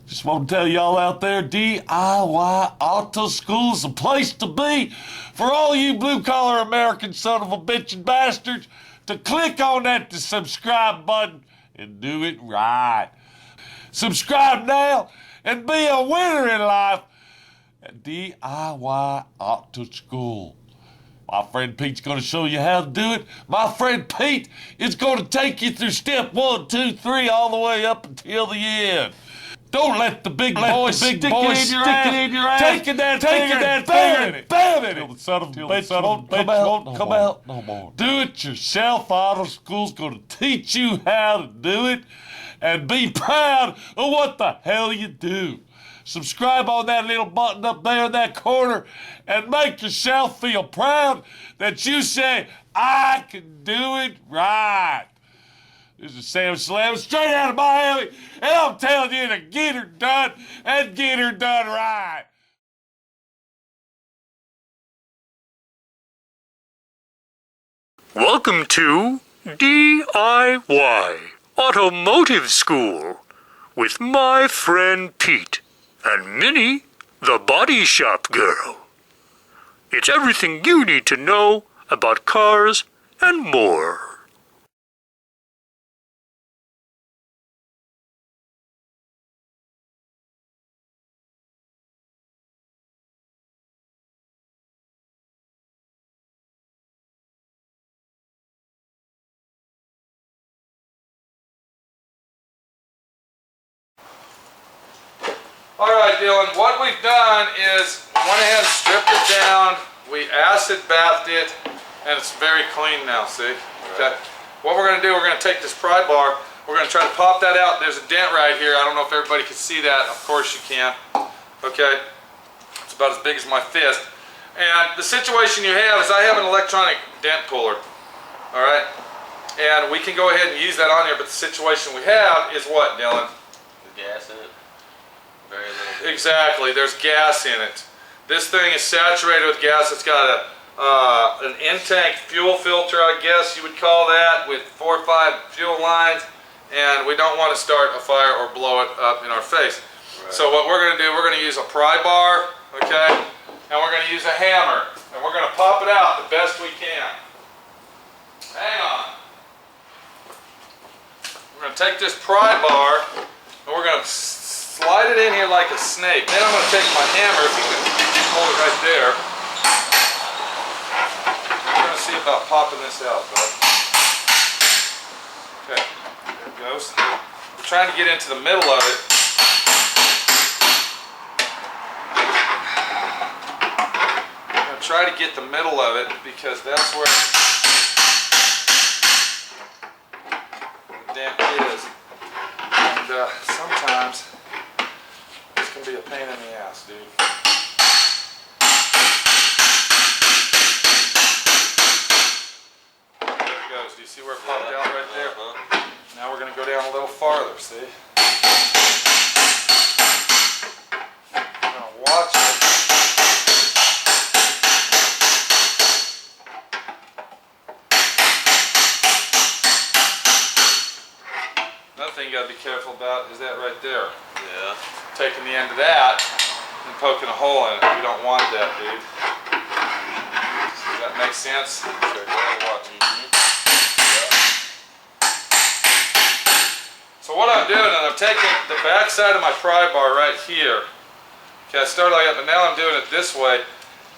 Just want to tell y'all out there, D.I.Y. Auto School's the place to be for all you blue-collar American son of a bitchin' bastards to click on that subscribe button and do it right. Subscribe now and be a winner in life at D.I.Y. Auto School. My friend Pete's going to show you how to do it. My friend Pete is going to take you through step 1, 2, 3, all the way up until the end. Don't let the big boy stick it in your ass. Taking that finger and bam it. Till the son of a bitch won't come out no more. Do it yourself. Auto School's going to teach you how to do it and be proud of what the hell you do. Subscribe on that little button up there in that corner and make yourself feel proud that you say, I can do it right. This is Sam Slam straight out of Miami, and I'm telling you to get her done and get her done right. Welcome to D.I.Y. Automotive School with my friend Pete and Minnie, the body shop girl. It's everything you need to know about cars and more. Alright Dylan, what we've done is went ahead and stripped it down, we acid bathed it, and it's very clean now, see? Okay. What we're going to do, we're going to take this pry bar, we're going to try to pop that out. There's a dent right here, I don't know if everybody can see that, of course you can. Okay, it's about as big as my fist. And the situation you have is I have an electronic dent puller, alright? And we can go ahead and use that on here, but the situation we have is what, Dylan? The gas in it. Very little. Exactly, there's gas in it. This thing is saturated with gas. It's got an in-tank fuel filter, I guess you would call that, with 4 or 5 fuel lines, and we don't want to start a fire or blow it up in our face. Right. So what we're going to do, we're going to use a pry bar, okay, and we're going to use a hammer, and we're going to pop it out the best we can. Hang on. We're going to take this pry bar, and we're going to slide it in here like a snake. Then I'm going to take my hammer, if you can hold it right there. We're going to see about popping this out, bud. Okay, there it goes. We're trying to get into the middle of it. I'm going to try to get the middle of it because that's where the dent is. And sometimes can be a pain in the ass, dude. There it goes. Do you see where it popped out right there? Now we're going to go down a little farther, see? I'm going to watch it. Another thing you got to be careful about is that right there. Yeah. Taking the end of that and poking a hole in it. We don't want that, dude. Does that make sense? Okay, go ahead and watch. So what I'm doing is I'm taking the back side of my pry bar right here. Okay, I started like that, but now I'm doing it this way.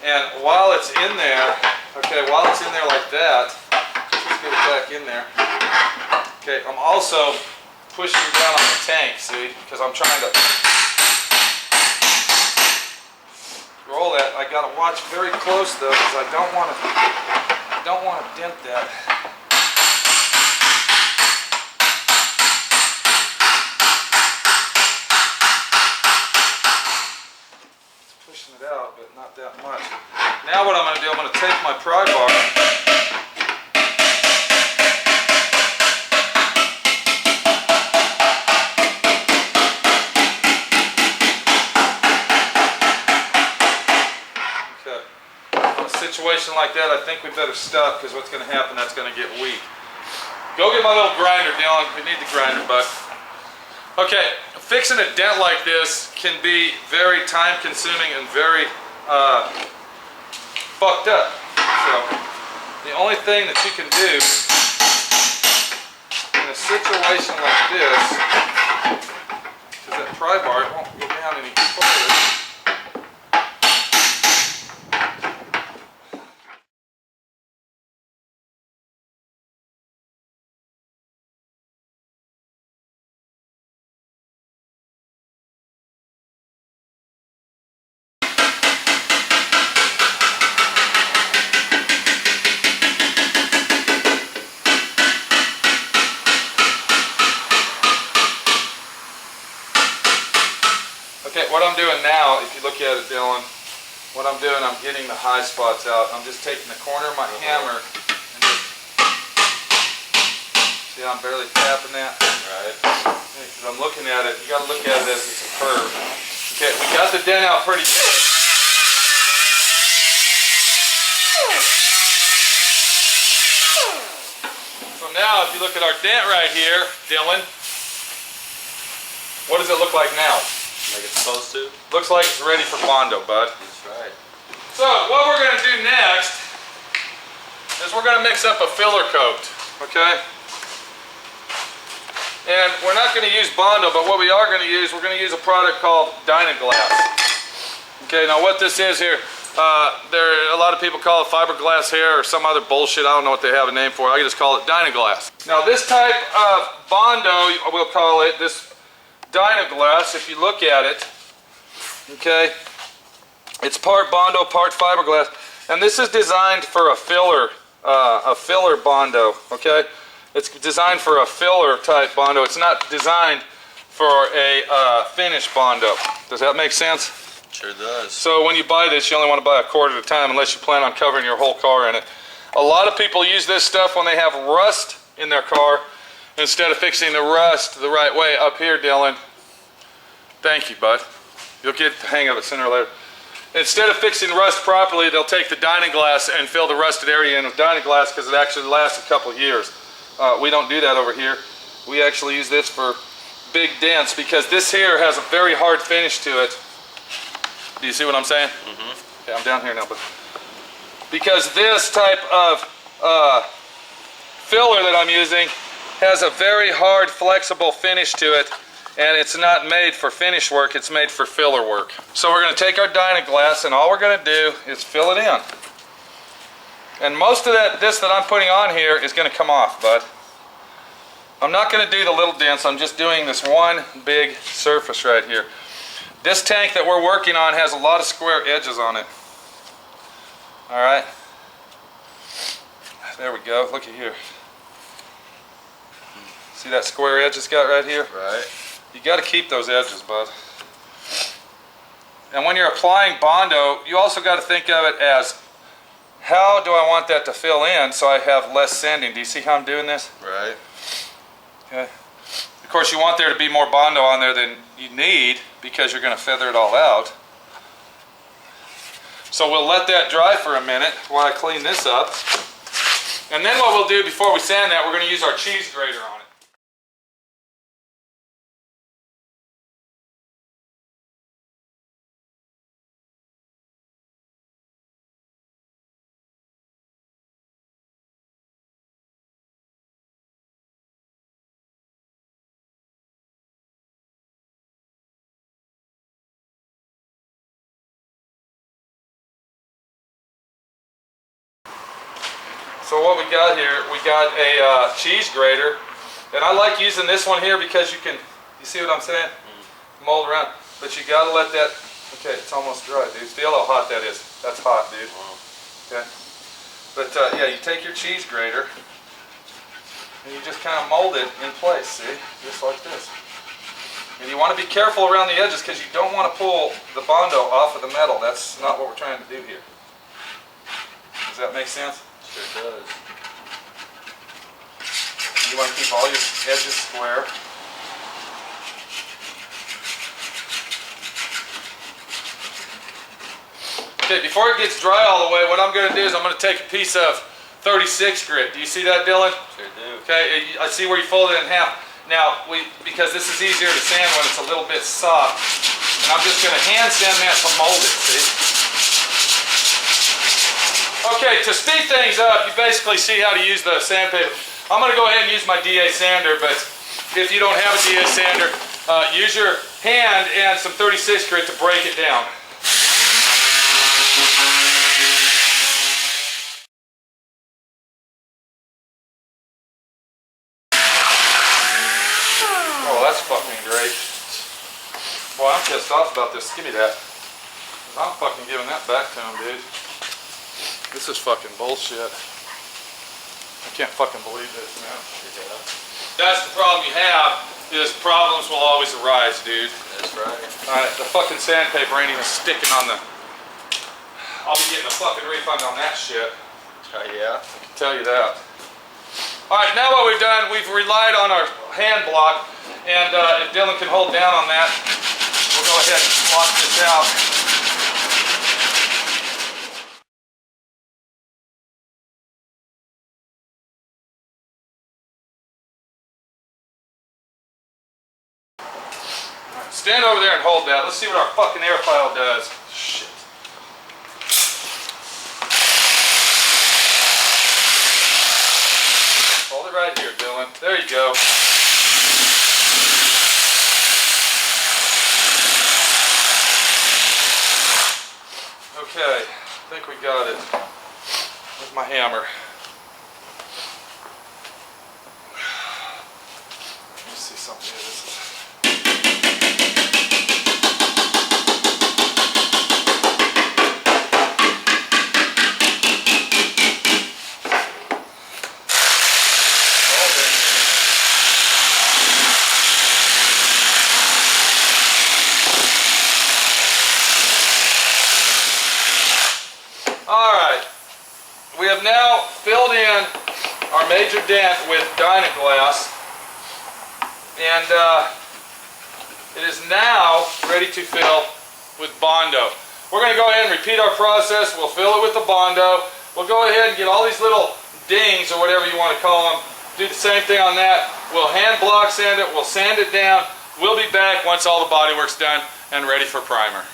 And while it's in there, okay, while it's in there like that, let's get it back in there. Okay, I'm also pushing down on the tank, see, because I'm trying to roll that. I gotta watch very close though, because I don't want to dent that. It's pushing it out, but not that much. Now what I'm going to do, I'm going to take my pry bar. Situation like that, I think we better stop because what's going to happen, that's going to get weak. Go get my little grinder, Dylan. We need the grinder, bud. Okay, fixing a dent like this can be very time consuming and very fucked up. So the only thing that you can do in a situation like this is that pry bar, it won't go down any further. Okay, what I'm doing now, if you look at it, Dylan, what I'm doing, I'm getting the high spots out. I'm just taking the corner of my hammer and just, see how I'm barely tapping that? Right. Because I'm looking at it, you got to look at it as it's a curve. Okay, we got the dent out pretty good. So now, if you look at our dent right here, Dylan, what does it look like now? Like it's supposed to? Looks like it's ready for Bondo, bud. That's right. So what we're going to do next is we're going to mix up a filler coat, okay? And we're not going to use Bondo, but what we are going to use, we're going to use a product called D.I.Y. Okay, now what this is here, a lot of people call it fiberglass hair or some other bullshit. I don't know what they have a name for. I just call it D.I.Y. Now this type of Bondo, we'll call it, this D.I.Y, if you look at it, okay, it's part Bondo, part fiberglass, and this is designed for a filler Bondo, okay? It's designed for a filler type Bondo. It's not designed for a finished Bondo. Does that make sense? Sure does. So when you buy this, you only want to buy a quart at a time unless you plan on covering your whole car in it. A lot of people use this stuff when they have rust in their car. Instead of fixing the rust the right way up here, Dylan, thank you, bud. You'll get the hang of it sooner or later. Instead of fixing rust properly, they'll take the D.I.Y and fill the rusted area in with D.I.Y because it actually lasts a couple years. We don't do that over here. We actually use this for big dents because this here has a very hard finish to it. Do you see what I'm saying? Mm-hmm. Okay, I'm down here now, but because this type of filler that I'm using has a very hard, flexible finish to it, and it's not made for finish work, it's made for filler work. So we're going to take our D.I.Y and all we're going to do is fill it in. And most of this that I'm putting on here is going to come off, bud. I'm not going to do the little dents, I'm just doing this one big surface right here. This tank that we're working on has a lot of square edges on it. Alright. There we go, look at here. See that square edge it's got right here? Right. You got to keep those edges, bud. And when you're applying Bondo, you also got to think of it as, how do I want that to fill in so I have less sanding? Do you see how I'm doing this? Right. Okay. Of course, you want there to be more Bondo on there than you need because you're going to feather it all out. So we'll let that dry for a minute while I clean this up. And then what we'll do before we sand that, we're going to use our cheese grater on it. So what we got here, we got a cheese grater, and I like using this one here because you see what I'm saying? Mold around, but you gotta let that, okay, it's almost dry, dude. Feel how hot that is. That's hot, dude. Okay. But yeah, you take your cheese grater, and you just kind of mold it in place, see? Just like this. And you want to be careful around the edges because you don't want to pull the Bondo off of the metal. That's not what we're trying to do here. Does that make sense? Sure does. You want to keep all your edges square. Okay, before it gets dry all the way, what I'm going to do is I'm going to take a piece of 36 grit. Do you see that, Dylan? Sure do. Okay, I see where you fold it in half. Now, because this is easier to sand when it's a little bit soft, and I'm just going to hand sand that to mold it, see? Okay, to speed things up, you basically see how to use the sandpaper. I'm going to go ahead and use my DA sander, but if you don't have a DA sander, use your hand and some 36 grit to break it down. Oh, that's fucking great. Boy, I'm pissed off about this. Give me that. 'Cause I'm fucking giving that back to him, dude. This is fucking bullshit. I can't fucking believe this, man. That's the problem you have, is problems will always arise, dude. That's right. Alright, the fucking sandpaper ain't even sticking on the... I'll be getting a fucking refund on that shit. Yeah. I can tell you that. Alright, now what we've done, we've relied on our hand block, and if Dylan can hold down on that, we'll go ahead and block this out. Stand over there and hold that. Let's see what our fucking air file does. Shit. Hold it right here, Dylan. There you go. Okay, I think we got it. Where's my hammer? Let me see something here. This is... Alright, we have now filled in our major dent with Dynaglass, and it is now ready to fill with Bondo. We're going to go ahead and repeat our process. We'll fill it with the Bondo. We'll go ahead and get all these little dings, or whatever you want to call them, do the same thing on that. We'll hand block sand it, we'll sand it down. We'll be back once all the bodywork's done and ready for primer.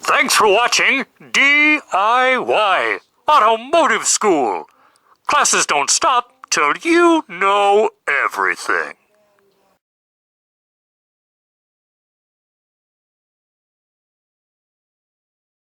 Thanks for watching D.I.Y. Automotive School. Classes don't stop till you know everything.